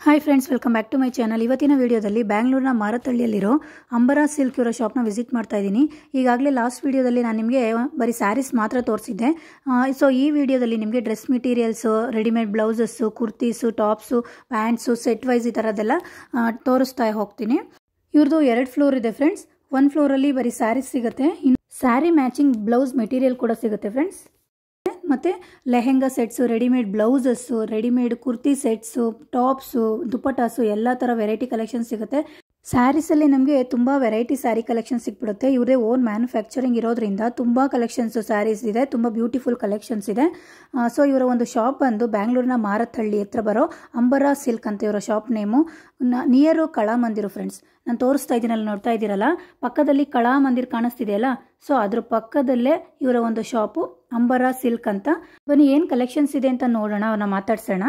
Hi friends, welcome back to my channel. ಇವತ್ತಿನ ವಿಡಿಯೋದಲ್ಲಿ ಬ್ಯಾಂಗ್ಳೂರಿನ ಮಾರತಳ್ಳಿಯಲ್ಲಿರೋ ಅಂಬರಾ silk ಇವರ ಶಾಪ್ನ ವಿಸಿಟ್ ಮಾಡ್ತಾ ಇದ್ದೀನಿ. ಈಗಾಗಲೇ ಲಾಸ್ಟ್ ವಿಡಿಯೋದಲ್ಲಿ ನಾನು ನಿಮಗೆ ಬರೀ ಸ್ಯಾರೀಸ್ ಮಾತ್ರ ತೋರಿಸಿದ್ದೆ. ಸೊ ಈ ವಿಡಿಯೋದಲ್ಲಿ ನಿಮಗೆ dress materials, readymade blouses, kurtis, tops, pants, set wise ಈ ಥರದ್ದೆಲ್ಲ ತೋರಿಸ್ತಾ ಹೋಗ್ತೀನಿ. ಇವ್ರದ್ದು 2 ಫ್ಲೋರ್ ಇದೆ ಫ್ರೆಂಡ್ಸ್. 1 ಫ್ಲೋರಲ್ಲಿ ಬರೀ ಸ್ಯಾರೀಸ್ ಸಿಗುತ್ತೆ, ಸ್ಯಾರಿ ಮ್ಯಾಚಿಂಗ್ ಬ್ಲೌಸ್ ಮೆಟೀರಿಯಲ್ ಕೂಡ ಸಿಗುತ್ತೆ ಫ್ರೆಂಡ್ಸ್. ಮತ್ತು lehenga sets, readymade blouses, readymade kurti sets, tops, dupattas ಎಲ್ಲ ಥರ ವೆರೈಟಿ ಕಲೆಕ್ಷನ್ ಸಿಗುತ್ತೆ. ಸ್ಯಾರೀಸಲ್ಲಿ ನಮಗೆ ತುಂಬ ವೆರೈಟಿ ಸ್ಯಾರಿ ಕಲೆಕ್ಷನ್ ಸಿಕ್ಬಿಡುತ್ತೆ. ಇವರೇ ಓನ್ ಮ್ಯಾನುಫ್ಯಾಕ್ಚರಿಂಗ್ ಇರೋದ್ರಿಂದ ತುಂಬ ಕಲೆಕ್ಷನ್ಸು ಸ್ಯಾರೀಸ್ ಇದೆ, ತುಂಬ ಬ್ಯೂಟಿಫುಲ್ ಕಲೆಕ್ಷನ್ಸ್ ಇದೆ. ಸೊ ಇವರ ಒಂದು ಶಾಪ್ ಬಂದು ಬ್ಯಾಂಗ್ಳೂರಿನ ಮಾರತಹಳ್ಳಿ ಹತ್ರ ಬರೋ ಅಂಬರಾ ಸಿಲ್ಕ್ ಅಂತ ಇವರ shop name. Near Kala Mandir friends. ನಾನು ತೋರಿಸ್ತಾ ಇದ್ದೀನಲ್ಲ, ನೋಡ್ತಾ ಇದ್ದೀರಲ್ಲ, ಪಕ್ಕದಲ್ಲಿ ಕಳಾ ಮಂದಿರ್ ಕಾಣಿಸ್ತಿದೆಯಲ್ಲ, ಸೊ ಅದ್ರ ಪಕ್ಕದಲ್ಲೇ ಇವರ ಒಂದು ಶಾಪು ಅಂಬರಾ ಸಿಲ್ಕ್ ಅಂತ. ಬನ್ನಿ ಏನು ಕಲೆಕ್ಷನ್ಸ್ ಇದೆ ಅಂತ ನೋಡೋಣ, ಅವ್ರನ್ನ ಮಾತಾಡ್ಸೋಣ.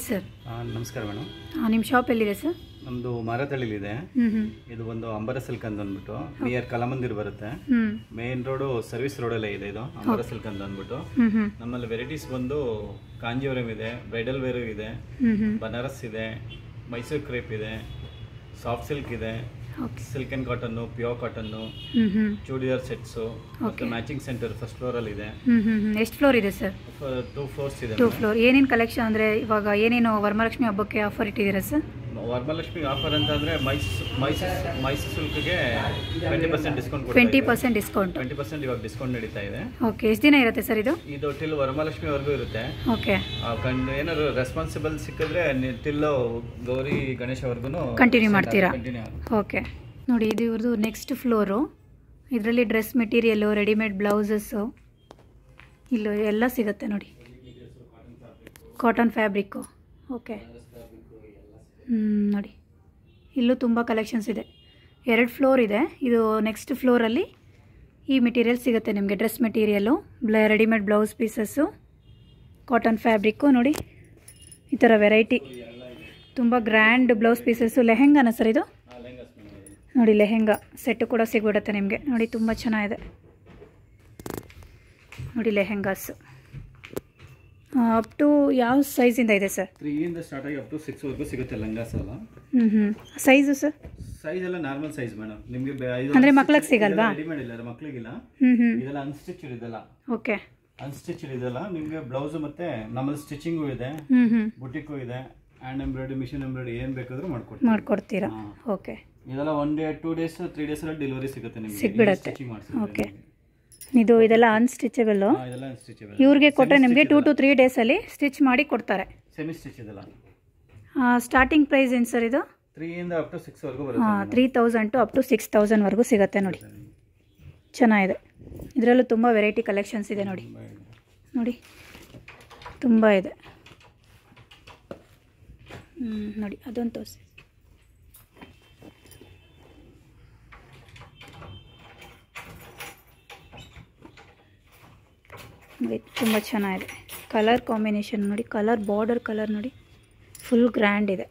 ಸರ್ ನಮಸ್ಕಾರ ಮೇಡಮ್. ನಿಮ್ಮ ಶಾಪ್ ಎಲ್ಲಿದೆ ಸರ್? ನಮ್ದು ಮಾರತಹಳ್ಳಿಲಿದೆ. ಇದು ಒಂದು ಅಂಬರಾ ಸಿಲ್ಕ್ ಅಂತ ಅಂದ್ಬಿಟ್ಟು ನಿಯರ್ ಕಲಾಮಂದಿರ್ ಬರುತ್ತೆ. ಮೇನ್ ರೋಡ್ ಸರ್ವಿಸ್ ರೋಡಲ್ಲೇ ಇದೆ ಇದು ಅಂಬರಾ ಸಿಲ್ಕ್ ಅಂತ ಅಂದ್ಬಿಟ್ಟು. ನಮ್ಮಲ್ಲಿ ವೆರೈಟೀಸ್ ಬಂದು ಕಾಂಜೀವರಂ ಇದೆ, ಬ್ರೈಡಲ್ ವೇರ್ ಇದೆ, ಬನಾರಸ್ ಇದೆ, ಮೈಸೂರು ಕ್ರೇಪ್ ಇದೆ, ಸಾಫ್ಟ್ ಸಿಲ್ಕ್ ಇದೆ, silk and cotton, pure cotton, churidar sets, ಮತ್ತೆ ಮ್ಯಾಚಿಂಗ್ ಸೆಂಟರ್ ಫಸ್ಟ್ ಫ್ಲೋರ್ ಅಲ್ಲಿ ಇದೆ. ಎಷ್ಟು ಫ್ಲೋರ್ ಇದೆ ಸರ್? 2 ಫ್ಲೋರ್ಸ್ ಇದೆ. 2 ಫ್ಲೋರ್. ಏನೇನು ಕಲೆಕ್ಷನ್ ಅಂದ್ರೆ ಇವಾಗ ಏನೇನು ವರಮಹಾಲಕ್ಷ್ಮಿ ಹಬ್ಬಕ್ಕೆ ಆಫರ್ ಇಟ್ಟಿದ್ದೀರಾ ಸರ್? ವರಮಹಾಲಕ್ಷ್ಮಿ ಆಫರ್ ಅಂತಂದ್ರೆ ಮೈಸೂರು ಸಿಲ್ಕ್ಗೆ 20% ಡಿಸ್ಕೌಂಟ್. 20% ಡಿಸ್ಕೌಂಟ್. 20% ಇವಾಗ ಡಿಸ್ಕೌಂಟ್ ನಡೀತಾ ಇದೆ. ಓಕೆ, ಎಷ್ಟು ದಿನ ಇರುತ್ತೆ ಸರ್ ಇದು? ಇದು ಟಿಲ್ ವರಮಹಾಲಕ್ಷ್ಮಿವರೆಗೂ ಇರುತ್ತೆ. ಓಕೆ. ಏನಾದ್ರು ರೆಸ್ಪಾನ್ಸಿಬಲ್ ಸಿಕ್ಕಿದ್ರೆ ಟಿಲ್ ಗೌರಿ ಗಣೇಶವರೆಗೂ ಕಂಟಿನ್ಯೂ ಮಾಡ್ತೀರಾ? ಓಕೆ. ನೋಡಿ, ಇದು ಇವ್ರದ್ದು ನೆಕ್ಸ್ಟ್ ಫ್ಲೋರು. ಇದರಲ್ಲಿ ಡ್ರೆಸ್ ಮೆಟೀರಿಯಲ್ಲು, ರೆಡಿಮೇಡ್ ಬ್ಲೌಸಸ್ಸು ಇಲ್ಲೂ ಎಲ್ಲ ಸಿಗುತ್ತೆ ನೋಡಿ. Cotton fabric. ಓಕೆ. ನೋಡಿ, ಇಲ್ಲೂ ತುಂಬ ಕಲೆಕ್ಷನ್ಸ್ ಇದೆ. 2 ಫ್ಲೋರ್ ಇದೆ. ಇದು ನೆಕ್ಸ್ಟ್ ಫ್ಲೋರಲ್ಲಿ ಈ ಮೆಟೀರಿಯಲ್ ಸಿಗುತ್ತೆ ನಿಮಗೆ. Dress material, readymade blouse pieces, cotton fabric ನೋಡಿ, ಈ ಥರ ವೆರೈಟಿ ತುಂಬ ಗ್ರ್ಯಾಂಡ್ ಬ್ಲೌಸ್ ಪೀಸಸ್ಸು. ಲೆಹೆಂಗಾನ ಸರ್ ಇದು? ನೋಡಿ, ಲೆಹೆಂಗಾ ಸೆಟ್ಟು ಕೂಡ ಸಿಗ್ಬಿಡುತ್ತೆ ನಿಮಗೆ. ನೋಡಿ, ತುಂಬ ಚೆನ್ನಾಗಿದೆ ನೋಡಿ ಲೆಹೆಂಗಾಸು. ಅಪ್ ಟು ಯಾವ ಸೈಜಿಂದ ಇದೆ ಸರ್? 3 ಇಂದ ಸ್ಟಾರ್ಟ್ ಆಗಿ ಅಪ್ ಟು 6 ವರೆಗೂ ಸಿಗುತ್ತೆ ಲಂಗಾಸ್ ಎಲ್ಲ. Size sir? ಸೈಜ್ ಎಲ್ಲ ನಾರ್ಮಲ್ ಸೈಜ್ ಮೇಡಮ್. ನಿಮಗೆ ಅಂದ್ರೆ ಮಕ್ಕಳಿಗೆ ಸಿಗಲ್ವಾ? ರೆಡಿಮೇಡ್ ಇಲ್ಲ, ಮಕ್ಕಳಿಗಿಲ್ಲ. ಇದೆಲ್ಲ ಅನ್ಸ್ಟಿಚ್ಡ್ ಇದೆಲ್ಲ. ಓಕೆ. ಅನ್ಸ್ಟಿಚ್ಡ್ ಇದೆಲ್ಲ ನಿಮಗೆ ಬ್ಲೌಸ್ ಮತ್ತೆ ನಮ್ಮಲ್ಲಿ ಸ್ಟಿಚಿಂಗು ಇದೆ, ಬುಟಿಕ್ಕು ಇದೆ, ಹ್ಯಾಂಡ್ ಎಂಬ್ರಾಯ್ಡ್ರಿ, ಮಿಷಿನ್ ಎಂಬ್ರಾಯ್ಡ್ರಿ ಏನ್ ಬೇಕಾದ್ರೂ ಮಾಡ್ಕೊಡ್ತೀರಾ? ಓಕೆ. ಇದೆಲ್ಲ 1 ಡೇ 2 ಡೇಸ್ 3 ಡೇಸ್ ಅಲ್ಲಿ ಡೆಲಿವರಿ ಸಿಗುತ್ತೆ ನಿಮಗೆ. ಸಿಗ್ಬಿಡುತ್ತೆ. ಓಕೆ. ಇದೆಲ್ಲ ಅನ್ಸ್ಟಿಚಬಲ್. ಇವ್ರಿಗೆ ಕೊಟ್ಟರೆ ನಿಮಗೆ 2 to 3 ಡೇಸಲ್ಲಿ ಸ್ಟಿಚ್ ಮಾಡಿ ಕೊಡ್ತಾರೆ. ಸೆಮಿ ಸ್ಟಿಚ್ ಇದೆಲ್ಲ. ಸ್ಟಾರ್ಟಿಂಗ್ ಪ್ರೈಸ್ ಏನು ಸರ್ ಇದು? 3 ಇಂದ ಅಪ್ ಟು 6 ವರೆಗೂ ಬರುತ್ತೆ. 3000 ಟು ಅಪ್ ಟು 6000 ವರೆಗೂ ಸಿಗುತ್ತೆ ನೋಡಿ. ಚೆನ್ನಾಗಿದೆ. ಇದರಲ್ಲೂ ತುಂಬ ವೆರೈಟಿ ಕಲೆಕ್ಷನ್ಸ್ ಇದೆ ನೋಡಿ. ನೋಡಿ, ತುಂಬ ಇದೆ ನೋಡಿ. ಅದೊಂದು ತೋರಿಸಿ. ತುಂಬ ಚೆನ್ನಾಗಿದೆ. ಕಲರ್ ಕಾಂಬಿನೇಷನ್ ನೋಡಿ, ಕಲರ್ ಬಾರ್ಡರ್ ಕಲರ್ ನೋಡಿ, ಫುಲ್ ಗ್ರ್ಯಾಂಡ್ ಇದೆ.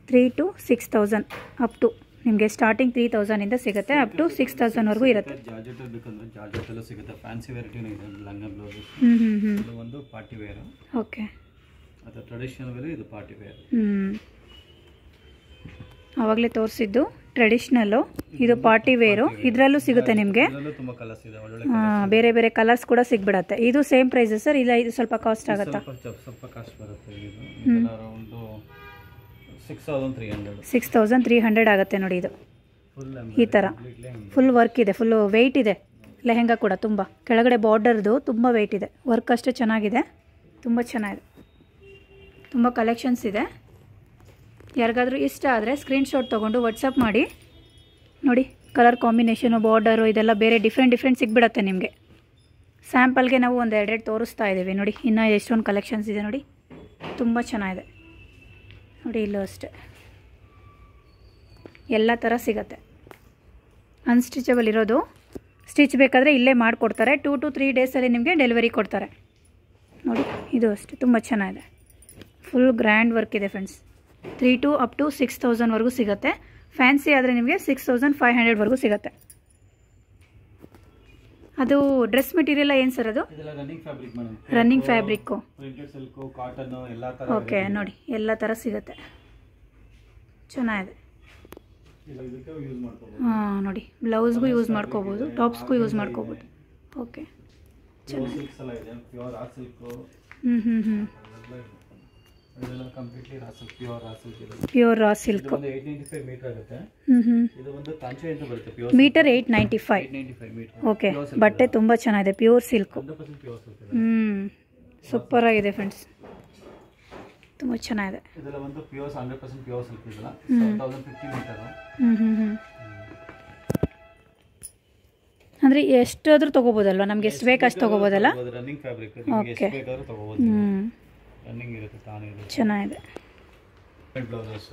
3 to 6000 ಅಪ್ ಟು ನಿಮಗೆ ಸ್ಟಾರ್ಟಿಂಗ್ 3000 ಇಂದ ಸಿಗುತ್ತೆ, ಅಪ್ ಟು 6000 ವರೆಗೂ ಇರುತ್ತೆ. ಜಾರ್ಜೆಟ್ ಬೇಕಂದ್ರೆ ಜಾರ್ಜೆಟ್ ಎಲ್ಲ ಸಿಗುತ್ತೆ. ಫ್ಯಾನ್ಸಿ ವೆರೈಟಿನೂ ಇದೆ. ಲಂಗ ಬ್ಲೌಸ್ ಇದು ಒಂದು ಪಾರ್ಟಿ ವೇರ್. ಓಕೆ. ಅದು ಟ್ರೆಡಿಷನಲ್ ವೇರ್, ಇದು ಪಾರ್ಟಿ ವೇರ್. ಆವಾಗಲೇ ತೋರಿಸಿದ್ದು ಟ್ರೆಡಿಷ್ನಲ್ಲು, ಇದು ಪಾರ್ಟಿ ವೇರು. ಇದರಲ್ಲೂ ಸಿಗುತ್ತೆ ನಿಮಗೆ. ಬೇರೆ ಬೇರೆ ಕಲರ್ಸ್ ಕೂಡ ಸಿಗ್ಬಿಡತ್ತೆ. ಇದು ಸೇಮ್ ಪ್ರೈಸ್ ಸರ್? ಇಲ್ಲ ಇದು ಸ್ವಲ್ಪ ಕಾಸ್ಟ್ ಆಗುತ್ತಾ? ಸ್ವಲ್ಪ ಕಾಸ್ಟ್ ಬರುತ್ತೆ. ಇದು ಅರೌಂಡ್ 6300 ಆಗುತ್ತೆ ನೋಡಿ. ಇದು ಈ ಥರ ಫುಲ್ ವರ್ಕ್ ಇದೆ, ಫುಲ್ಲು ವೆಯ್ಟ್ ಇದೆ. ಲೆಹೆಂಗಾ ಕೂಡ ತುಂಬ ಕೆಳಗಡೆ ಬಾರ್ಡರ್ದು ತುಂಬ ವೆಯ್ಟ್ ಇದೆ. ವರ್ಕ್ ಅಷ್ಟೇ ಚೆನ್ನಾಗಿದೆ, ತುಂಬ ಚೆನ್ನಾಗಿದೆ. ತುಂಬ ಕಲೆಕ್ಷನ್ಸ್ ಇದೆ. ಯಾರಿಗಾದ್ರೂ ಇಷ್ಟ ಆದರೆ ಸ್ಕ್ರೀನ್ಶಾಟ್ ತೊಗೊಂಡು ವಾಟ್ಸಪ್ ಮಾಡಿ ನೋಡಿ. ಕಲರ್ ಕಾಂಬಿನೇಷನು, ಬಾರ್ಡರು ಇದೆಲ್ಲ ಬೇರೆ ಡಿಫ್ರೆಂಟ್ ಸಿಗ್ಬಿಡತ್ತೆ ನಿಮಗೆ. ಸ್ಯಾಂಪಲ್ಗೆ ನಾವು ಒಂದು 2 ತೋರಿಸ್ತಾ ಇದ್ದೀವಿ ನೋಡಿ. ಇನ್ನೂ ಎಷ್ಟೊಂದು ಕಲೆಕ್ಷನ್ಸ್ ಇದೆ ನೋಡಿ, ತುಂಬ ಚೆನ್ನಾಗಿದೆ ನೋಡಿ. ಇಲ್ಲೂ ಅಷ್ಟೇ ಎಲ್ಲ ಥರ ಸಿಗುತ್ತೆ. ಅನ್ಸ್ಟಿಚಬಲ್ ಇರೋದು, ಸ್ಟಿಚ್ ಬೇಕಾದರೆ ಇಲ್ಲೇ ಮಾಡಿಕೊಡ್ತಾರೆ. 2 to 3 ಡೇಸಲ್ಲಿ ನಿಮಗೆ ಡೆಲಿವರಿ ಕೊಡ್ತಾರೆ ನೋಡಿ. ಇದು ಅಷ್ಟೇ ತುಂಬ ಚೆನ್ನಾಗಿದೆ. ಫುಲ್ ಗ್ರ್ಯಾಂಡ್ ವರ್ಕ್ ಇದೆ ಫ್ರೆಂಡ್ಸ್. 3 to ಅಪ್ ಟು 6000 ವರೆಗೂ ಸಿಗುತ್ತೆ. ಫ್ಯಾನ್ಸಿ ಆದರೆ ನಿಮಗೆ 6500 ವರೆಗೂ ಸಿಗುತ್ತೆ. ಅದು ಡ್ರೆಸ್ ಮೆಟೀರಿಯಲ್ ಏನು ಸರ್ ಅದು? ಇದೆಲ್ಲ running fabric madam. Running fabric. Printed silk, cotton ಎಲ್ಲ ಥರ. ಓಕೆ ನೋಡಿ ಎಲ್ಲ ಥರ ಸಿಗುತ್ತೆ. ಚೆನ್ನಾಗಿದೆ. ಇದಕ್ಕೆ ಯೂಸ್ ಮಾಡ್ಕೋಬಹುದು. ಹಾಂ ನೋಡಿ ಬ್ಲೌಸ್ಗೂ ಯೂಸ್ ಮಾಡ್ಕೋಬೋದು, ಟಾಪ್ಸ್ಗೂ ಯೂಸ್ ಮಾಡ್ಕೋಬೋದು. ಓಕೆ ಚೆನ್ನಾಗಿ ಇದೆ. Pure raw silk. ಇದೆಲ್ಲ completely raw silk, pure raw silk ಇದೆ. Pure raw silk. ಇದು ಒಂದು 895 ಮೀಟರ್ ಆಗುತ್ತೆ. ಇದು ಒಂದು ಕಾಂಚಿ ಅಂತ ಬರುತ್ತೆ ಪ್ಯೂರ್ ಮೀಟರ್ 895 ಮೀಟರ್. ಓಕೆ ಬಟ್ಟೆ ತುಂಬ ಚೆನ್ನಾಗಿದೆ, ಪ್ಯೂರ್ ಸಿಲ್ಕ್. 100% ಪ್ಯೂರ್ ಸಿಲ್ಕ್ ಇದೆ. ಸೂಪರ್ ಆಗಿದೆ ಫ್ರೆಂಡ್ಸ್, ತುಂಬ ಚೆನ್ನಾಗಿದೆ. ಇದೆಲ್ಲ ಒಂದು ಪ್ಯೂರ್ 100% ಪ್ಯೂರ್ ಸಿಲ್ಕ್ ಇದೆಲ್ಲ 1050 ಮೀಟರ್. ಅಂದರೆ ಎಷ್ಟಾದರೂ ತೊಗೋಬೋದಲ್ವ, ನಮ್ಗೆ ಎಷ್ಟು ಬೇಕು ಅಷ್ಟು ತೊಗೋಬೋದಲ್ಲ? ರನ್ನಿಂಗ್ ಫ್ಯಾಬ್ರಿಕ್, ನಿಮಗೆ ಎಷ್ಟು ಬೇಕಾದರೂ ತೊಗೋಬೋದು. ರನ್ನಿಂಗ್ ಇರುತ್ತೆ ತಾನೇ. ಇದು ಚೆನ್ನಾಗಿದೆ. ಬ್ಲೌಸಸ್,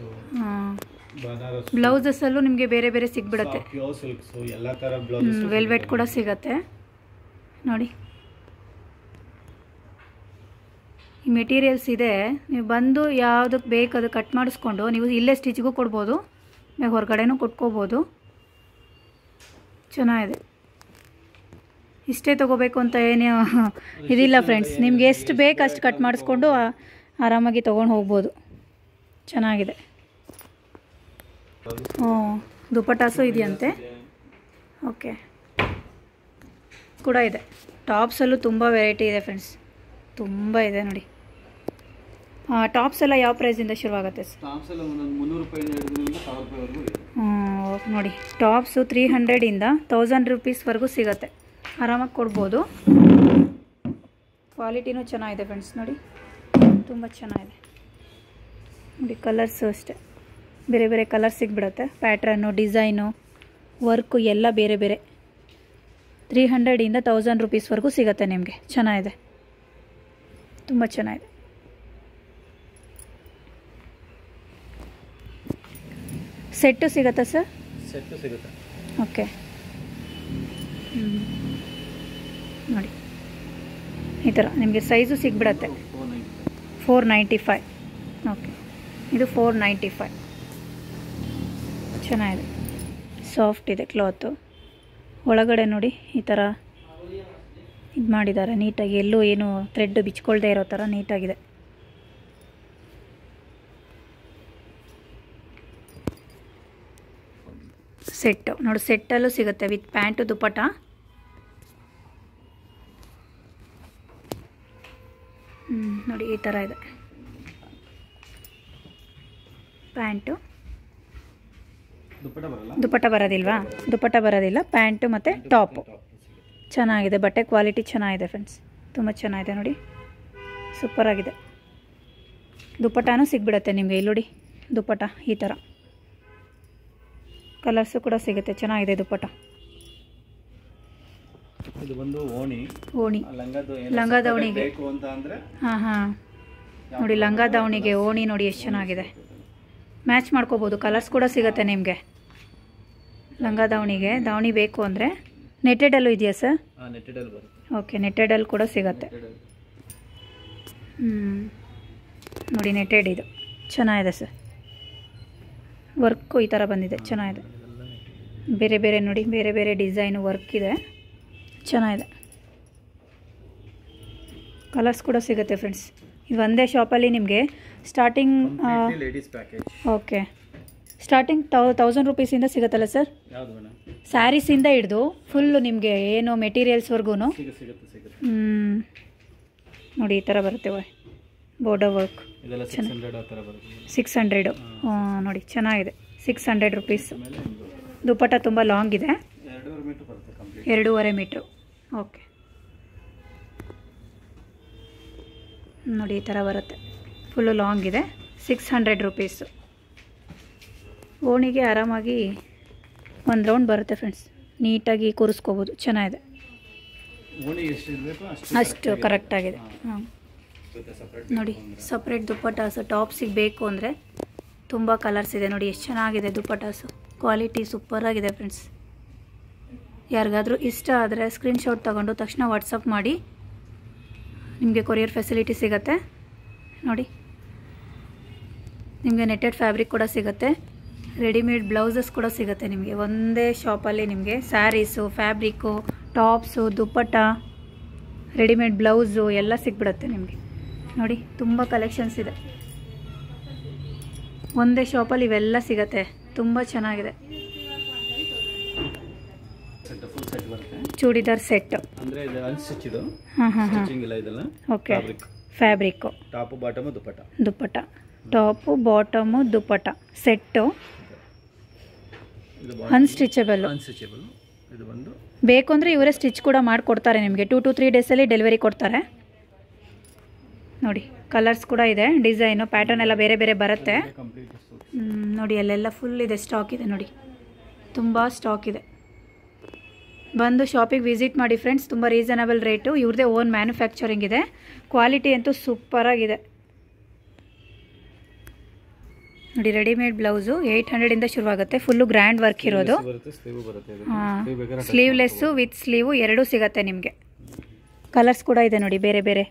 ಬ್ಲೌಸಸ್ಸಲ್ಲೂ ನಿಮಗೆ ಬೇರೆ ಬೇರೆ ಸಿಗ್ಬಿಡುತ್ತೆ. ಪ್ಯೂರ್ ಸಿಲ್ಕ್ಸ್ ಎಲ್ಲ ಥರ ಬ್ಲೌಸಸ್, ವೆಲ್ವೆಟ್ ಕೂಡ ಸಿಗುತ್ತೆ ನೋಡಿ. ಈ ಮೆಟೀರಿಯಲ್ಸ್ ಇದೆ, ನೀವು ಬಂದು ಯಾವುದಕ್ಕೆ ಬೇಕು ಅದು ಕಟ್ ಮಾಡಿಸ್ಕೊಂಡು ನೀವು ಇಲ್ಲೇ ಸ್ಟಿಚ್ಗೂ ಕೊಡ್ಬೋದು, ನೀವು ಹೊರಗಡೆನೂ ಕೊಟ್ಕೋಬೋದು. ಚೆನ್ನಾಗಿದೆ. ಇಷ್ಟೇ ತೊಗೋಬೇಕು ಅಂತ ಏನು ಇದಿಲ್ಲ ಫ್ರೆಂಡ್ಸ್, ನಿಮ್ಗೆ ಎಷ್ಟು ಬೇಕು ಅಷ್ಟು ಕಟ್ ಮಾಡಿಸ್ಕೊಂಡು ಆರಾಮಾಗಿ ತೊಗೊಂಡು ಹೋಗ್ಬೋದು. ಚೆನ್ನಾಗಿದೆ. ದುಪಟಾಸು ಇದೆಯಂತೆ. ಓಕೆ ಕೂಡ ಇದೆ. ಟಾಪ್ಸಲ್ಲೂ ತುಂಬ ವೆರೈಟಿ ಇದೆ ಫ್ರೆಂಡ್ಸ್, ತುಂಬ ಇದೆ ನೋಡಿ. ಟಾಪ್ಸ್ ಎಲ್ಲ ಯಾವ ಪ್ರೈಸಿಂದ ಶುರುವಾಗುತ್ತೆ ಸರ್? ಟಾಪ್ಸ್ ಎಲ್ಲ 300 ರೂಪಾಯಿಂದ ಹಿಡಿದು 1000 ರೂಪಾಯಿವರೆಗೂ ಇದೆ. ನೋಡಿ ಟಾಪ್ಸು 300ಇಂದ 1000 ರೂಪೀಸ್ವರೆಗೂ ಸಿಗುತ್ತೆ, ಆರಾಮಾಗಿ ಕೊಡ್ಬೋದು. ಕ್ವಾಲಿಟಿನೂ ಚೆನ್ನಾಗಿದೆ ಫ್ರೆಂಡ್ಸ್ ನೋಡಿ, ತುಂಬ ಚೆನ್ನಾಗಿದೆ ನೋಡಿ. ಕಲರ್ಸು ಅಷ್ಟೇ ಬೇರೆ ಬೇರೆ ಕಲರ್ ಸಿಗ್ಬಿಡುತ್ತೆ. ಪ್ಯಾಟ್ರನ್ನು, ಡಿಸೈನು, ವರ್ಕು ಎಲ್ಲ ಬೇರೆ ಬೇರೆ. 300ಇಂದ 1000 ರೂಪೀಸ್ವರೆಗೂ ಸಿಗುತ್ತೆ ನಿಮಗೆ. ಚೆನ್ನಾಗಿದೆ, ತುಂಬ ಚೆನ್ನಾಗಿದೆ. ಸೆಟ್ಟು ಸಿಗುತ್ತಾ ಸರ್? ಸೆಟ್ಟು ಸಿಗುತ್ತೆ. ಓಕೆ ನೋಡಿ ಈ ಥರ ನಿಮಗೆ ಸೈಜು ಸಿಗ್ಬಿಡತ್ತೆ. 495. ಓಕೆ ಇದು 495. ಚೆನ್ನಾಗಿದೆ, ಸಾಫ್ಟ್ ಇದೆ ಕ್ಲಾತು. ಒಳಗಡೆ ನೋಡಿ ಈ ಥರ ಇದು ಮಾಡಿದ್ದಾರೆ ನೀಟಾಗಿ, ಎಲ್ಲೂ ಏನು ಥ್ರೆಡ್ ಬಿಚ್ಕೊಳ್ದೇ ಇರೋ ಥರ ನೀಟಾಗಿದೆ. ಸೆಟ್ಟು ನೋಡಿ, ಸೆಟ್ಟಲ್ಲೂ ಸಿಗುತ್ತೆ ವಿತ್ ಪ್ಯಾಂಟು ದುಪಟ. ನೋಡಿ ಈ ಥರ ಇದೆ ಪ್ಯಾಂಟು. ದುಪಟ ಬರೋದಿಲ್ವಾ? ದುಪಟ ಬರೋದಿಲ್ಲ, ಪ್ಯಾಂಟು ಮತ್ತು ಟಾಪು. ಚೆನ್ನಾಗಿದೆ, ಬಟ್ಟೆ ಕ್ವಾಲಿಟಿ ಚೆನ್ನಾಗಿದೆ ಫ್ರೆಂಡ್ಸ್, ತುಂಬ ಚೆನ್ನಾಗಿದೆ ನೋಡಿ, ಸೂಪರಾಗಿದೆ. ದುಪಟಾನೂ ಸಿಗ್ಬಿಡುತ್ತೆ ನಿಮಗೆ ಇಲ್ಲಿ ನೋಡಿ. ದುಪಟ ಈ ಥರ ಕಲರ್ಸು ಕೂಡ ಸಿಗುತ್ತೆ, ಚೆನ್ನಾಗಿದೆ ದುಪಟ. ಇದು ಬಂದು ಓಣಿ ಲಂಗ ದಾವಣಿಗೆ. ಹಾಂ ನೋಡಿ ಲಂಗ ದಾವಣಿಗೆ ಓಣಿ ನೋಡಿ ಎಷ್ಟು ಚೆನ್ನಾಗಿದೆ. ಮ್ಯಾಚ್ ಮಾಡ್ಕೋಬೋದು, ಕಲರ್ಸ್ ಕೂಡ ಸಿಗುತ್ತೆ ನಿಮಗೆ. ಲಂಗ ದಾವಣಿಗೆ ದಾವಣಿ ಬೇಕು ಅಂದರೆ ನೆಟೆಡಲ್ಲೂ ಇದೆಯಾ ಸರ್? ಓಕೆ ನೆಟೆಡಲ್ಲಿ ಕೂಡ ಸಿಗುತ್ತೆ. ನೋಡಿ ನೆಟೆಡ್ ಇದು ಚೆನ್ನಾಗಿದೆ ಸರ್. ವರ್ಕು ಈ ಥರ ಬಂದಿದೆ, ಚೆನ್ನಾಗಿದೆ. ಬೇರೆ ಬೇರೆ ನೋಡಿ, ಬೇರೆ ಬೇರೆ ಡಿಸೈನು ವರ್ಕ್ ಇದೆ, ಚೆನ್ನಾಗಿದೆ. ಕಲರ್ಸ್ ಕೂಡ ಸಿಗುತ್ತೆ ಫ್ರೆಂಡ್ಸ್. ಇದು ಒಂದೇ ಶಾಪಲ್ಲಿ ನಿಮಗೆ ಸ್ಟಾರ್ಟಿಂಗ್ ಓಕೆ ಸ್ಟಾರ್ಟಿಂಗ್ 1000 ರೂಪೀಸಿಂದ ಸಿಗುತ್ತಲ್ಲ ಸರ್? ಸ್ಯಾರೀಸಿಂದ ಹಿಡಿದು ಫುಲ್ಲು ನಿಮಗೆ ಏನು ಮೆಟೀರಿಯಲ್ಸ್ವರೆಗೂ ನೋಡಿ ಈ ಥರ ಬರುತ್ತೆ. Border work 600. ನೋಡಿ ಚೆನ್ನಾಗಿದೆ, 600 ರೂಪೀಸ್. ದುಪಟ ತುಂಬ ಲಾಂಗ್ ಇದೆ, 2.5 ಮೀಟ್ರು. ಓಕೆ ನೋಡಿ ಈ ಥರ ಬರುತ್ತೆ, ಫುಲ್ಲು ಲಾಂಗ್ ಇದೆ, 600 ರೂಪೀಸು. ಓಣಿಗೆ ಆರಾಮಾಗಿ ಒಂದು ರೌಂಡ್ ಬರುತ್ತೆ ಫ್ರೆಂಡ್ಸ್, ನೀಟಾಗಿ ಕೂರಿಸ್ಕೋಬೋದು, ಚೆನ್ನಾಗಿದೆ. ಅಷ್ಟು ಕರೆಕ್ಟಾಗಿದೆ. ಹಾಂ ನೋಡಿ ಸಪ್ರೇಟ್ ದುಪಟಾಸು ಟಾಪ್ಸಿಗೆ ಬೇಕು ಅಂದರೆ ತುಂಬ ಕಲರ್ಸ್ ಇದೆ ನೋಡಿ, ಎಷ್ಟು ಚೆನ್ನಾಗಿದೆ ದುಪಟಾಸು. Quality ಸೂಪರಾಗಿದೆ friends. ಯಾರಿಗಾದರೂ ಇಷ್ಟ ಆದರೆ ಸ್ಕ್ರೀನ್ಶಾಟ್ ತಗೊಂಡು ತಕ್ಷಣ ವಾಟ್ಸಪ್ ಮಾಡಿ, ನಿಮಗೆ ಕೊರಿಯರ್ ಫೆಸಿಲಿಟಿ ಸಿಗುತ್ತೆ ನೋಡಿ. ನಿಮಗೆ ನೆಟೆಡ್ ಫ್ಯಾಬ್ರಿಕ್ ಕೂಡ ಸಿಗುತ್ತೆ, ರೆಡಿಮೇಡ್ ಬ್ಲೌಸಸ್ ಕೂಡ ಸಿಗುತ್ತೆ ನಿಮಗೆ ಒಂದೇ ಶಾಪಲ್ಲಿ. ನಿಮಗೆ ಸ್ಯಾರೀಸು, ಫ್ಯಾಬ್ರಿಕ್ಕು, ಟಾಪ್ಸು, ದುಪ್ಪಟ್ಟ, ರೆಡಿಮೇಡ್ ಬ್ಲೌಸು ಎಲ್ಲ ಸಿಕ್ಬಿಡುತ್ತೆ ನಿಮಗೆ. ನೋಡಿ ತುಂಬ ಕಲೆಕ್ಷನ್ಸ್ ಇದೆ. ಒಂದೇ ಶಾಪಲ್ಲಿ ಇವೆಲ್ಲ ಸಿಗತ್ತೆ. ತುಂಬ ಚೆನ್ನಾಗಿದೆ. ಫುಲ್ ಸೆಟ್ ಬರುತ್ತೆ. ಚೂಡಿದಾರ್ ಸೆಟ್ ಅಂದ್ರೆ ಇದು ಅನ್ಸ್ಟಿಚ್ಡ್. ಸ್ಟಿಚಿಂಗ್ ಇಲ್ಲ ಇದೆಲ್ಲ. ಓಕೆ. ಫ್ಯಾಬ್ರಿಕ್. ಟಾಪ್ ಬಾಟಮ್ ದುಪ್ಪಟ್ಟ. ದುಪ್ಪಟ್ಟ. ಟಾಪು ಬಾಟಮು ದುಪ್ಪಟ್ಟ ಸೆಟ್ಟು. ಅನ್ಸ್ಟಿಚಬಲ್. ಅನ್ಸ್ಟಿಚಬಲ್. ಇದು ಬಂದು ಬೇಕು ಅಂದರೆ ಇವರೇ ಸ್ಟಿಚ್ ಕೂಡ ಮಾಡಿಕೊಡ್ತಾರೆ ನಿಮಗೆ. 2 to 3 ಡೇಸಲ್ಲಿ ಡೆಲಿವರಿ ಕೊಡ್ತಾರೆ. ನೋಡಿ ಕಲರ್ಸ್ ಕೂಡ ಇದೆ, ಡಿಸೈನು ಪ್ಯಾಟರ್ನ್ ಎಲ್ಲ ಬೇರೆ ಬೇರೆ ಬರುತ್ತೆ. ನೋಡಿ ಅಲ್ಲೆಲ್ಲ ಫುಲ್ ಇದೆ, ಸ್ಟಾಕ್ ಇದೆ ನೋಡಿ, ತುಂಬ ಸ್ಟಾಕ್ ಇದೆ. ಬಂದು ಶಾಪಿಗೆ ವಿಸಿಟ್ ಮಾಡಿ ಫ್ರೆಂಡ್ಸ್. ತುಂಬ ರೀಸನಬಲ್ ರೇಟು. ಇವ್ರದ್ದೇ ಓನ್ ಮ್ಯಾನುಫ್ಯಾಕ್ಚರಿಂಗ್ ಇದೆ. ಕ್ವಾಲಿಟಿ ಅಂತೂ ಸೂಪರಾಗಿದೆ ನೋಡಿ. ರೆಡಿಮೇಡ್ ಬ್ಲೌಸು 800ಇಂದ ಶುರುವಾಗುತ್ತೆ. ಫುಲ್ಲು ಗ್ರ್ಯಾಂಡ್ ವರ್ಕ್ ಇರೋದು. ಸ್ಲೀವ್ಲೆಸ್ಸು ವಿತ್ ಸ್ಲೀವು ಎರಡೂ ಸಿಗುತ್ತೆ ನಿಮಗೆ. ಕಲರ್ಸ್ ಕೂಡ ಇದೆ ನೋಡಿ, ಬೇರೆ ಬೇರೆ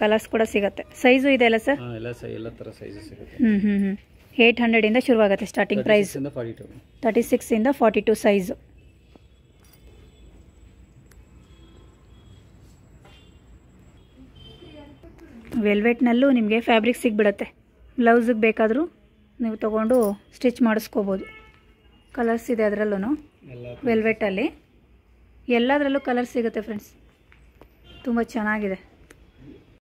ಕಲರ್ಸ್ ಕೂಡ ಸಿಗುತ್ತೆ. ಸೈಜು ಇದೆ ಅಲ್ಲ ಸರ್? ಎಲ್ಲ ಥರ ಸೈಜು ಸಿಗುತ್ತೆ. 800ಇಂದ ಶುರುವಾಗುತ್ತೆ ಸ್ಟಾರ್ಟಿಂಗ್ ಪ್ರೈಸ್. 36ಇಂದ 42 ಸೈಜು. ವೆಲ್ವೆಟ್ನಲ್ಲೂ ನಿಮಗೆ ಫ್ಯಾಬ್ರಿಕ್ ಸಿಗ್ಬಿಡುತ್ತೆ. ಬ್ಲೌಸಿಗೆ ಬೇಕಾದರೂ ನೀವು ತೊಗೊಂಡು ಸ್ಟಿಚ್ ಮಾಡಿಸ್ಕೋಬೋದು. ಕಲರ್ಸ್ ಇದೆ ಅದರಲ್ಲೂ. ವೆಲ್ವೆಟಲ್ಲಿ ಎಲ್ಲದರಲ್ಲೂ ಕಲರ್ ಸಿಗುತ್ತೆ ಫ್ರೆಂಡ್ಸ್. ತುಂಬ ಚೆನ್ನಾಗಿದೆ.